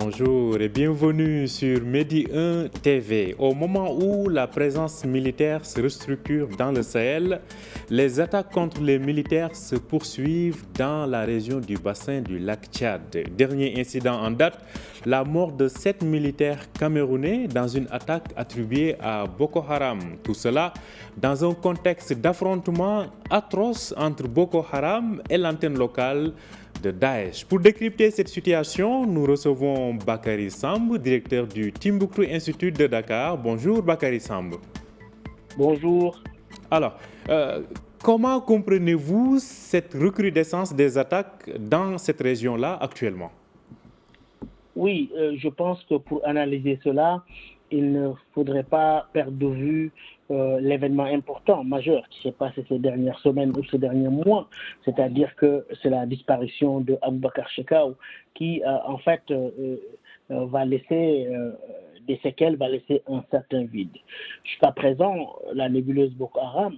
bonjour et bienvenue sur Medi 1 TV. Au moment où la présence militaire se restructure dans le Sahel, les attaques contre les militaires se poursuivent dans la région du bassin du lac Tchad. Dernier incident en date, la mort de 7 militaires camerounais dans une attaque attribuée à Boko Haram. Tout cela dans un contexte d'affrontement atroce entre Boko Haram et l'antenne locale de Daesh. Pour décrypter cette situation, nous recevons Bakary Samb, directeur du Timbuktu Institute de Dakar. Bonjour Bakary Samb. Bonjour. Alors, comment comprenez-vous cette recrudescence des attaques dans cette région-là actuellement? Oui, je pense que pour analyser cela, il ne faudrait pas perdre de vue l'événement important, majeur, qui s'est passé ces dernières semaines ou ces derniers mois, c'est-à-dire que c'est la disparition de Aboubakar Shekau qui, en fait, va laisser des séquelles, va laisser un certain vide. Jusqu'à présent, la nébuleuse Boko Haram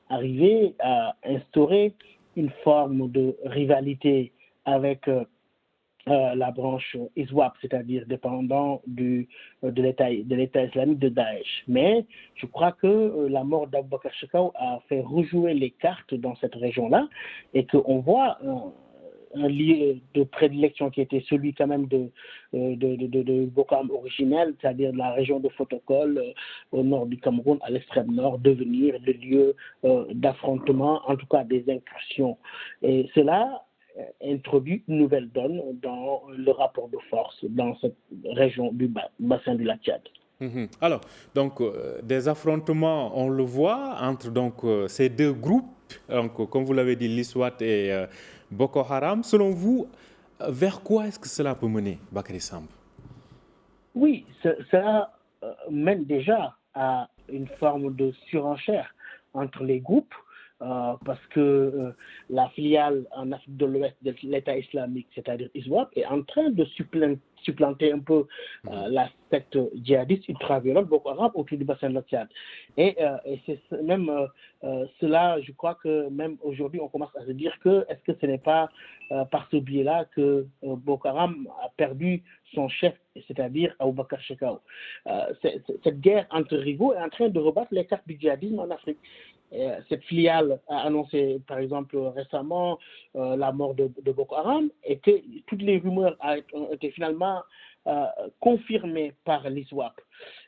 arrivait à instaurer une forme de rivalité avec la branche ISWAP, c'est-à-dire dépendant de l'État islamique de Daesh. Mais je crois que la mort d'Aboubakar Shekau a fait rejouer les cartes dans cette région-là et qu'on voit un lieu de prédilection qui était celui quand même de Boko Haram originel, c'est-à-dire la région de Fotokol au nord du Cameroun, à l'extrême nord, devenir le lieu d'affrontement, en tout cas des incursions. Et cela introduit une nouvelle donne dans le rapport de force dans cette région du bassin du lac Tchad. Alors, donc, des affrontements, on le voit entre ces deux groupes, donc, comme vous l'avez dit, l'ISWAT et Boko Haram. Selon vous, vers quoi est-ce que cela peut mener, Bakary Samb? Oui, cela mène déjà à une forme de surenchère entre les groupes. Parce que la filiale en Afrique de l'Ouest de l'État islamique, c'est-à-dire ISWAP, est en train de supplanter un peu la secte djihadiste ultra-violente Boko Haram autour du bassin de la Tchad. Et c'est même cela, je crois que même aujourd'hui, on commence à se dire que est-ce que ce n'est pas par ce biais-là que Boko Haram a perdu son chef, c'est-à-dire Aboubakar Shekau. Cette guerre entre rivaux est en train de rebattre les cartes du djihadisme en Afrique. Cette filiale a annoncé, par exemple, récemment la mort de Boko Haram et que toutes les rumeurs ont été finalement confirmées par l'ISWAP.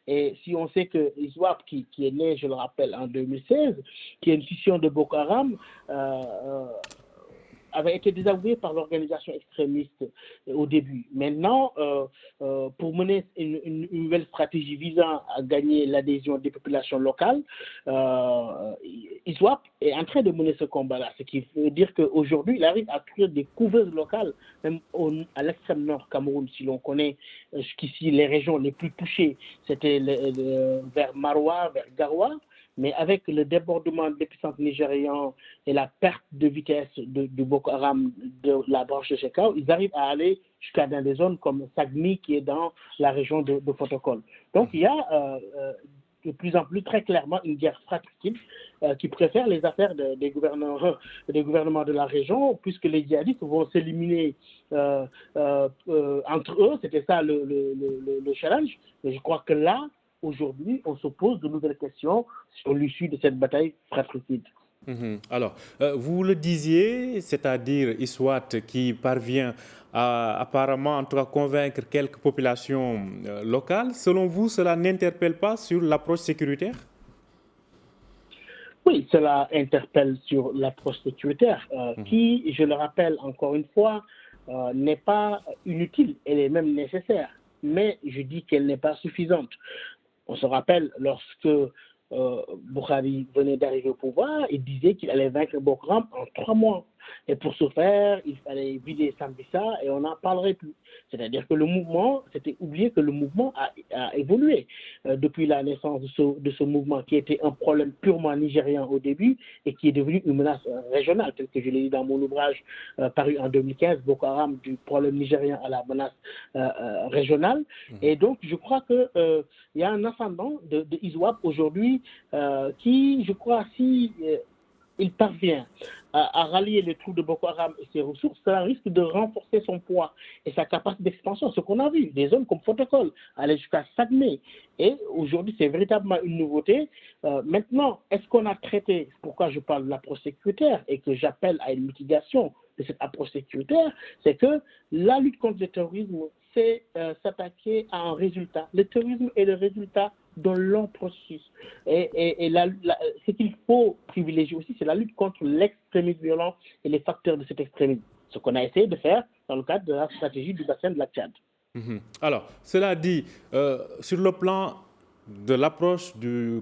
Et si on sait que l'ISWAP, qui est né, je le rappelle, en 2016, qui est une scission de Boko Haram, avait été désavoué par l'organisation extrémiste au début. Maintenant, pour mener une nouvelle stratégie visant à gagner l'adhésion des populations locales, ISWAP est en train de mener ce combat-là, ce qui veut dire qu'aujourd'hui, il arrive à créer des couveuses locales, même à l'extrême nord Cameroun, si l'on connaît jusqu'ici les régions les plus touchées, c'était vers Maroua, vers Garoua. Mais avec le débordement de l'épicentre nigérian et la perte de vitesse du Boko Haram de la branche de Shekau, ils arrivent à aller jusqu'à dans des zones comme Sagmi, qui est dans la région de Fotokol. Donc il y a de plus en plus très clairement une guerre fratricide qui préfère les affaires des gouvernements de la région, puisque les djihadistes vont s'éliminer entre eux. C'était ça le challenge. Et je crois que là, aujourd'hui, on se pose de nouvelles questions sur l'issue de cette bataille fratricide. Alors, vous le disiez, c'est-à-dire ISWAT qui parvient à apparemment en tout cas convaincre quelques populations locales. Selon vous, cela n'interpelle pas sur l'approche sécuritaire? Oui, cela interpelle sur l'approche sécuritaire qui, je le rappelle encore une fois, n'est pas inutile, elle est même nécessaire. Mais je dis qu'elle n'est pas suffisante. On se rappelle, lorsque Buhari venait d'arriver au pouvoir, il disait qu'il allait vaincre Boko Haram en 3 mois. Et pour ce faire, il fallait vider Sambisa et on n'en parlerait plus. C'est-à-dire que le mouvement, c'était oublié que le mouvement a évolué depuis la naissance de ce mouvement qui était un problème purement nigérian au début et qui est devenu une menace régionale, tel que je l'ai dit dans mon ouvrage paru en 2015, Boko Haram, du problème nigérian à la menace régionale. Et donc, je crois qu'il y a un ascendant de ISWAP aujourd'hui qui, je crois, si il parvient à rallier les troupes de Boko Haram et ses ressources, cela risque de renforcer son poids et sa capacité d'expansion. Ce qu'on a vu, des zones comme Fotokol aller jusqu'à Saguenay. Et aujourd'hui, c'est véritablement une nouveauté. Maintenant, est-ce qu'on a traité, pourquoi je parle de l'approche sécuritaire et que j'appelle à une mitigation de cette approche sécuritaire, c'est que la lutte contre le terrorisme, c'est s'attaquer à un résultat. Le terrorisme est le résultat d'un long processus. Et ce qu'il faut privilégier aussi, c'est la lutte contre l'extrémisme violent et les facteurs de cet extrémisme. Ce qu'on a essayé de faire dans le cadre de la stratégie du bassin de la Tchad. Alors, cela dit, sur le plan de l'approche,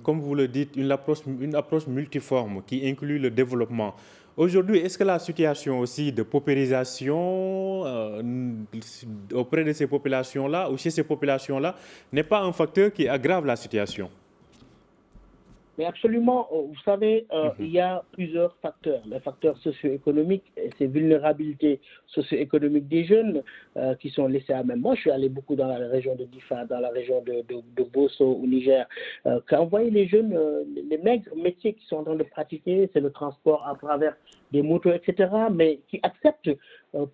comme vous le dites, une approche multiforme qui inclut le développement. Aujourd'hui, est-ce que la situation aussi de paupérisation auprès de ces populations-là ou chez ces populations-là n'est pas un facteur qui aggrave la situation? Mais absolument, vous savez, il y a plusieurs facteurs. Les facteurs socio-économiques, ces vulnérabilités socio-économiques des jeunes qui sont laissés à même. Moi, je suis allé beaucoup dans la région de Difa, dans la région de Bosso au Niger. Quand vous voyez les jeunes, les maigres métiers qu'ils sont en train de pratiquer, c'est le transport à travers des motos, etc., mais qui acceptent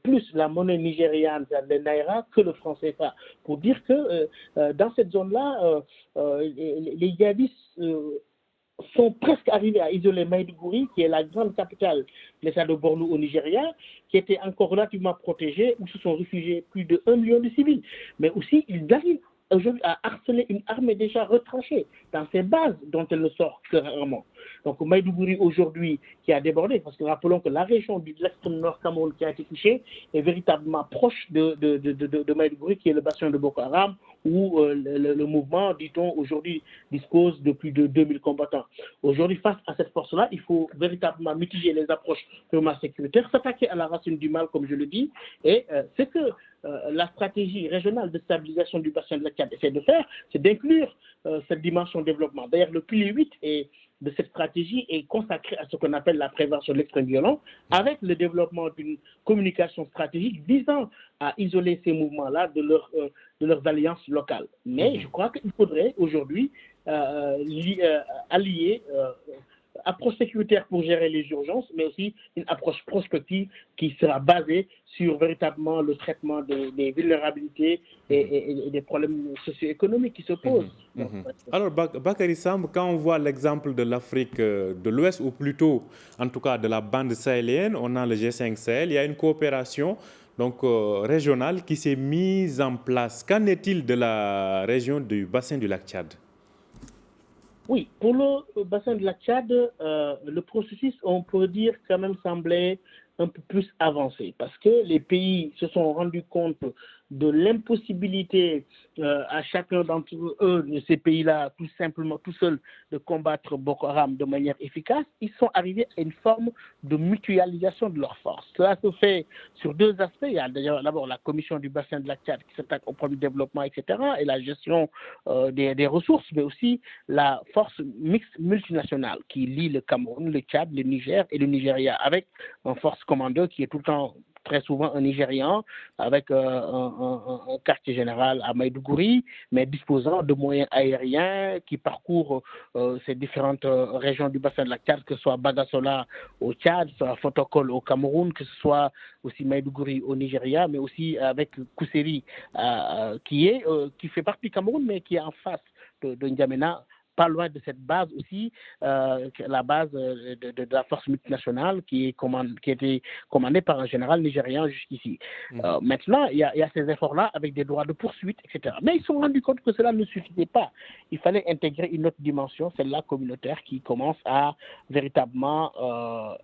plus la monnaie nigériane, le naira, que le franc CFA. Pour dire que dans cette zone-là, les djihadistes sont presque arrivés à isoler Maïdougouri, qui est la grande capitale de l'État de Borno au Nigeria, qui était encore relativement protégée, où se sont réfugiés plus de 1 million de civils. Mais aussi, ils arrivent aujourd'hui à harceler une armée déjà retranchée dans ses bases dont elle ne sort que rarement. Donc Maïdougouri aujourd'hui qui a débordé, parce que rappelons que la région de l'extrême nord Cameroun qui a été touchée est véritablement proche de Maïdougouri, qui est le bassin de Boko Haram, où le mouvement, dit-on, aujourd'hui dispose de plus de 2000 combattants. Aujourd'hui, face à cette force-là, il faut véritablement mitiger les approches purement sécuritaires, s'attaquer à la racine du mal, comme je le dis, et c'est que la stratégie régionale de stabilisation du bassin de la Tchad essaie de faire, c'est d'inclure cette dimension de développement. D'ailleurs, le pilier 8 de cette stratégie est consacré à ce qu'on appelle la prévention de l'extrême violent, avec le développement d'une communication stratégique visant à isoler ces mouvements-là de leurs alliances locales. Mais je crois qu'il faudrait aujourd'hui allier approche sécuritaire pour gérer les urgences, mais aussi une approche prospective qui sera basée sur véritablement le traitement des vulnérabilités et des problèmes socio-économiques qui se posent. Alors, Bakary Samb, quand on voit l'exemple de l'Afrique de l'Ouest, ou plutôt, en tout cas, de la bande sahélienne, on a le G5 Sahel, il y a une coopération donc, régionale qui s'est mise en place. Qu'en est-il de la région du bassin du lac Tchad? Oui, pour le bassin de la Tchad, le processus, on peut dire, quand même semblait un peu plus avancé parce que les pays se sont rendus compte de l'impossibilité à chacun d'entre eux, de ces pays-là, tout simplement, tout seuls, de combattre Boko Haram de manière efficace. Ils sont arrivés à une forme de mutualisation de leurs forces. Cela se fait sur deux aspects. Il y a d'ailleurs d'abord la commission du bassin de la Tchad qui s'attaque au problème du développement, etc., et la gestion des ressources, mais aussi la force mixte multinationale qui lie le Cameroun, le Tchad, le Niger et le Nigeria, avec un force commandeur qui est tout le temps très souvent un Nigérian avec un quartier général à Maïdougouri, mais disposant de moyens aériens qui parcourent ces différentes régions du bassin de la Tchad, que ce soit Bagassola au Tchad, soit Fotokol au Cameroun, que ce soit aussi Maïdougouri au Nigeria, mais aussi avec Kousséri qui fait partie du Cameroun, mais qui est en face de N'Djamena, pas loin de cette base aussi, la base de la force multinationale qui a été commandée par un général nigérian jusqu'ici. Maintenant, il y a ces efforts-là avec des droits de poursuite, etc. Mais ils se sont rendus compte que cela ne suffisait pas. Il fallait intégrer une autre dimension, celle-là communautaire, qui commence à véritablement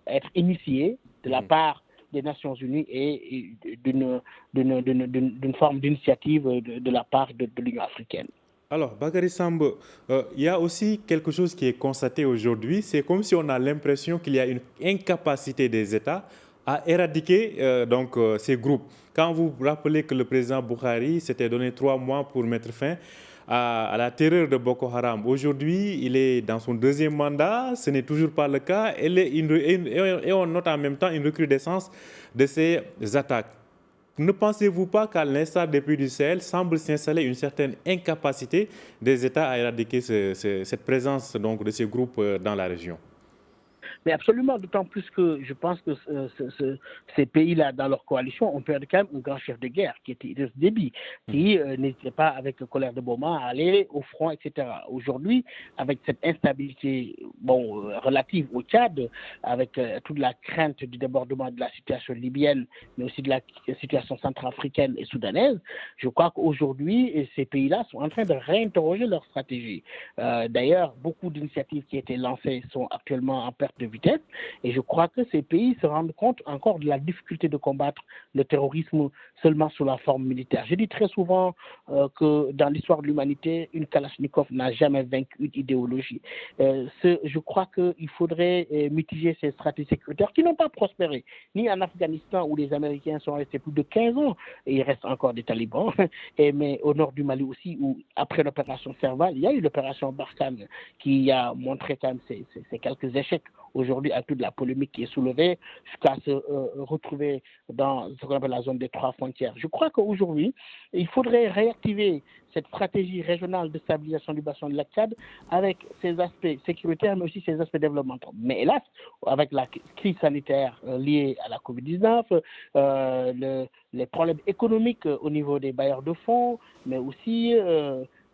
être initiée de la part des Nations Unies et d'une forme d'initiative de la part de l'Union africaine. Alors, Bakary Samb, il y a aussi quelque chose qui est constaté aujourd'hui. C'est comme si on a l'impression qu'il y a une incapacité des États à éradiquer ces groupes. Quand vous vous rappelez que le président Buhari s'était donné 3 mois pour mettre fin à la terreur de Boko Haram. Aujourd'hui, il est dans son 2e mandat, ce n'est toujours pas le cas, et on note en même temps une recrudescence de ces attaques. Ne pensez-vous pas qu'à l'instar des pays du Sahel, semble s'installer une certaine incapacité des États à éradiquer cette présence donc, de ces groupes dans la région? Mais absolument, d'autant plus que je pense que ces pays-là, dans leur coalition, ont perdu quand même un grand chef de guerre, qui était Idriss Déby, qui n'hésitait pas, avec le colère de Boma, à aller au front, etc. Aujourd'hui, avec cette instabilité relative au Tchad, avec toute la crainte du débordement de la situation libyenne, mais aussi de la situation centrafricaine et soudanaise, je crois qu'aujourd'hui, ces pays-là sont en train de réinterroger leur stratégie. D'ailleurs, beaucoup d'initiatives qui étaient lancées sont actuellement en perte de vitesse, et je crois que ces pays se rendent compte encore de la difficulté de combattre le terrorisme seulement sous la forme militaire. Je dis très souvent que dans l'histoire de l'humanité, une Kalachnikov n'a jamais vaincu une idéologie. Je crois qu'il faudrait mitiger ces stratégies sécuritaires qui n'ont pas prospéré, ni en Afghanistan où les Américains sont restés plus de 15 ans, et il reste encore des talibans, mais au nord du Mali aussi, où après l'opération Serval, il y a eu l'opération Barkhane qui a montré quand même ces quelques échecs aujourd'hui, avec toute la polémique qui est soulevée, jusqu'à se retrouver dans ce qu'on appelle la zone des 3 frontières. Je crois qu'aujourd'hui, il faudrait réactiver cette stratégie régionale de stabilisation du bassin de la Tchad avec ses aspects sécuritaires, mais aussi ses aspects développementaux. Mais hélas, avec la crise sanitaire liée à la COVID-19, les problèmes économiques au niveau des bailleurs de fonds, mais aussi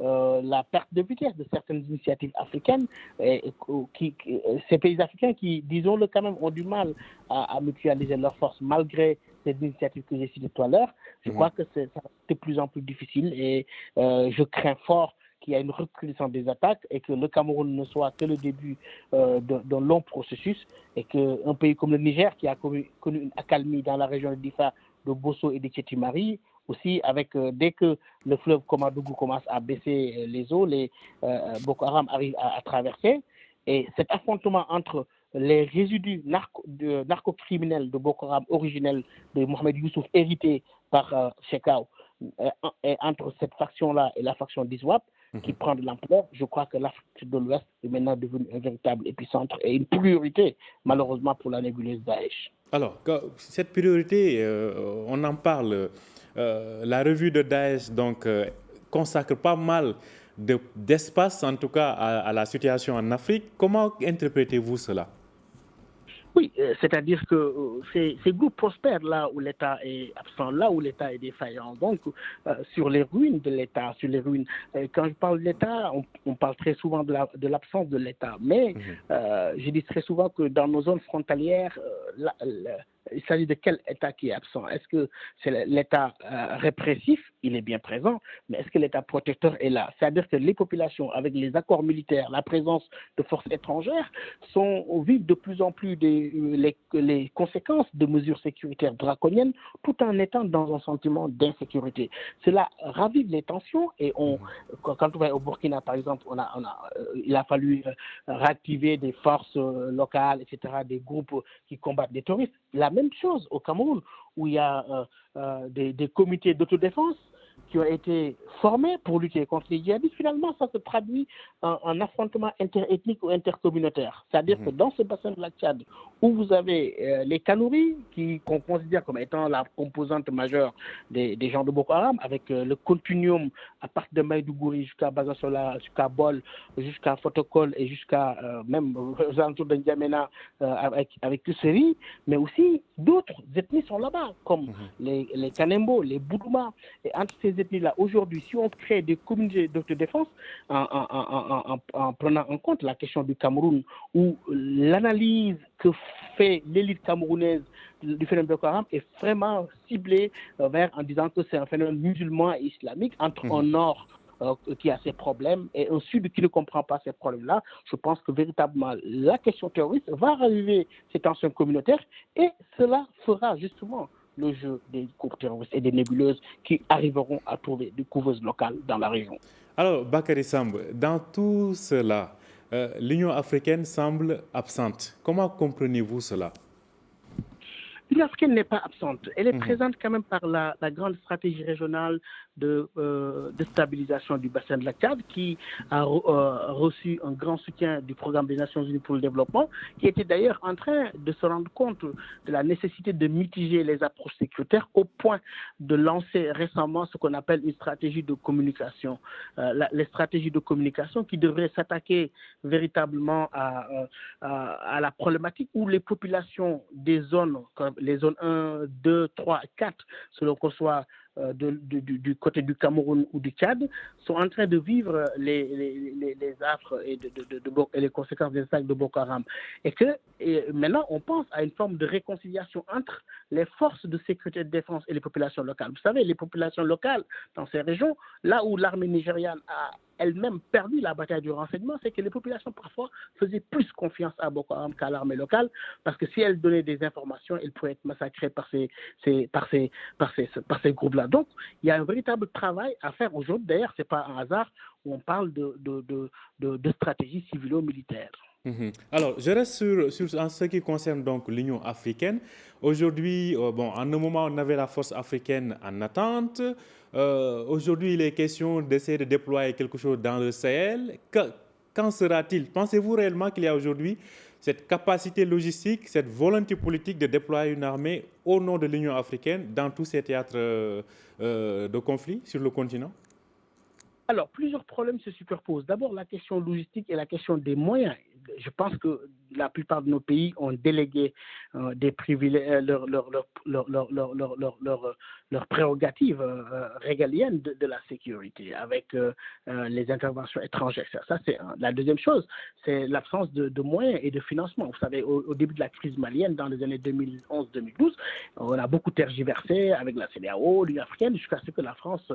la perte de vitesse de certaines initiatives africaines, ces pays africains qui, disons-le quand même, ont du mal à mutualiser leurs forces malgré ces initiatives que j'ai citées tout à l'heure. Je crois que c'est de plus en plus difficile, et je crains fort qu'il y ait une recrudescence des attaques et que le Cameroun ne soit que le début d'un long processus, et qu'un pays comme le Niger, qui a connu une accalmie dans la région de Difa, de Bosso et de Tchétimari, aussi avec dès que le fleuve Komadougou commence à baisser les eaux, les Boko Haram arrivent à traverser, et cet affrontement entre les résidus narcocriminels de Boko Haram originels de Mohamed Youssouf hérités par Shekau, et entre cette faction-là et la faction d'Iswap qui prend de l'ampleur, je crois que l'Afrique de l'Ouest est maintenant devenue un véritable épicentre et une priorité, malheureusement, pour la nébuleuse Daesh. Alors, cette priorité, on en parle. La revue de Daesh consacre pas mal d'espace, en tout cas, à la situation en Afrique. Comment interprétez-vous cela? Oui, c'est-à-dire que ces groupes prospèrent là où l'État est absent, là où l'État est défaillant. Donc, sur les ruines de l'État, sur les ruines. Quand je parle de l'État, on parle très souvent de l'absence de l'État. Mais je dis très souvent que dans nos zones frontalières, il s'agit de quel État qui est absent? Est-ce que c'est l'État répressif? Il est bien présent, mais est-ce que l'État protecteur est là? C'est-à-dire que les populations, avec les accords militaires, la présence de forces étrangères, vivent de plus en plus les conséquences de mesures sécuritaires draconiennes, tout en étant dans un sentiment d'insécurité. Cela ravive les tensions, et quand on va au Burkina, par exemple, il a fallu réactiver des forces locales, etc., des groupes qui combattent des terroristes. La même chose au Cameroun, où il y a des comités d'autodéfense qui ont été formés pour lutter contre les djihadistes. Finalement, ça se traduit en affrontement interethnique ou intercommunautaire. C'est-à-dire que dans ce bassin de la Tchad, où vous avez les Kanouris, qu'on considère comme étant la composante majeure des gens de Boko Haram, avec le continuum à partir de Maïdougouri jusqu'à Bazasola, jusqu'à Bol, jusqu'à Fotokol et jusqu'à même aux alentours de N'Djamena avec Kuseri, mais aussi d'autres ethnies sont là-bas, comme les Kanembo, les Boudouma. Et entre ces ethnies-là, aujourd'hui, si on crée des communautés d'autodéfense en prenant en compte la question du Cameroun, où l'analyse que fait l'élite camerounaise du phénomène Boko Haram est vraiment ciblée en disant que c'est un phénomène musulman et islamique entre un nord qui a ses problèmes et un sud qui ne comprend pas ces problèmes-là. Je pense que véritablement la question terroriste va raviver ces tensions communautaires, et cela fera justement le jeu des groupes terroristes et des nébuleuses qui arriveront à trouver des couveuses locales dans la région. Alors, Bakary Samb, dans tout cela, l'Union africaine semble absente. Comment comprenez-vous cela? l'Union africaine n'est pas absente. Elle est présente quand même par la grande stratégie régionale de stabilisation du bassin de la Tchad, qui a reçu un grand soutien du programme des Nations Unies pour le développement, qui était d'ailleurs en train de se rendre compte de la nécessité de mitiger les approches sécuritaires au point de lancer récemment ce qu'on appelle une stratégie de communication. Les stratégies de communication qui devraient s'attaquer véritablement à la problématique où les populations des zones, comme les zones 1, 2, 3, 4, selon qu'on soit du côté du Cameroun ou du Tchad, sont en train de vivre les affres et les conséquences des attaques de Boko Haram. Et maintenant, on pense à une forme de réconciliation entre les forces de sécurité et de défense et les populations locales. Vous savez, les populations locales dans ces régions, là où l'armée nigériane a elle-même perdu la bataille du renseignement, c'est que les populations parfois faisaient plus confiance à Boko Haram qu'à l'armée locale, parce que si elles donnaient des informations, elles pourraient être massacrées par ces groupes-là. Donc, il y a un véritable travail à faire aujourd'hui. D'ailleurs, ce n'est pas un hasard où on parle de stratégie civilo-militaire. Alors, je reste en ce qui concerne donc l'Union africaine. Aujourd'hui, en un moment, on avait la force africaine en attente. Aujourd'hui, il est question d'essayer de déployer quelque chose dans le Sahel. Qu'en sera-t-il? Pensez-vous réellement qu'il y a aujourd'hui cette capacité logistique, cette volonté politique de déployer une armée au nom de l'Union africaine dans tous ces théâtres de conflit sur le continent? Alors, plusieurs problèmes se superposent. D'abord, la question logistique et la question des moyens. Je pense que la plupart de nos pays ont délégué des privilèges, leurs prérogatives régaliennes de la sécurité avec les interventions étrangères. Ça, c'est la deuxième chose, c'est l'absence de moyens et de financement. Vous savez, au début de la crise malienne, dans les années 2011-2012, on a beaucoup tergiversé avec la CEDEAO, l'Union africaine, jusqu'à ce que la France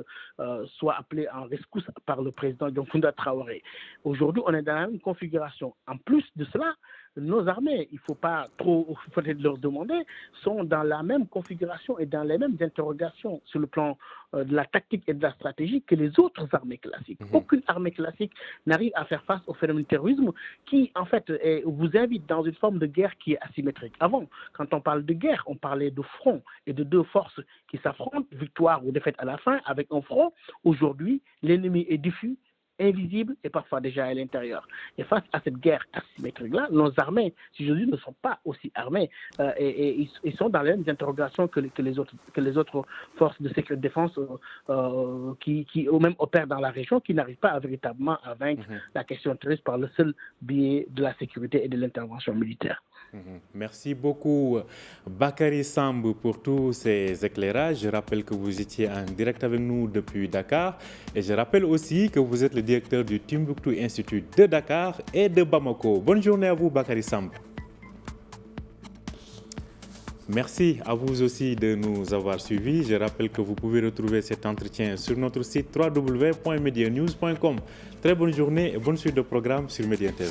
soit appelée en rescousse par le président Dioncounda Traoré. Aujourd'hui, on est dans la même configuration. En plus de cela, nos armées, il ne faut pas trop peut-être leur demander, sont dans la même configuration et dans les mêmes interrogations sur le plan de la tactique et de la stratégie que les autres armées classiques. Aucune armée classique n'arrive à faire face au phénomène du terrorisme qui, en fait, vous invite dans une forme de guerre qui est asymétrique. Avant, quand on parle de guerre, on parlait de front et de deux forces qui s'affrontent, victoire ou défaite à la fin, avec un front. Aujourd'hui, l'ennemi est diffus, invisibles et parfois déjà à l'intérieur. Et face à cette guerre asymétrique-là, nos armées, si je dis, ne sont pas aussi armées et ils sont dans les mêmes interrogations que les autres forces de sécurité et de défense qui eux-mêmes opèrent dans la région, qui n'arrivent pas véritablement à vaincre la question terroriste par le seul biais de la sécurité et de l'intervention militaire. Merci beaucoup Bakary Samb pour tous ces éclairages. Je rappelle que vous étiez en direct avec nous depuis Dakar et je rappelle aussi que vous êtes le directeur du Timbuktu Institute de Dakar et de Bamako. Bonne journée à vous Bakary Samb. Merci à vous aussi de nous avoir suivis. Je rappelle que vous pouvez retrouver cet entretien sur notre site www.medianews.com. Très bonne journée et bonne suite de programme sur Média TV.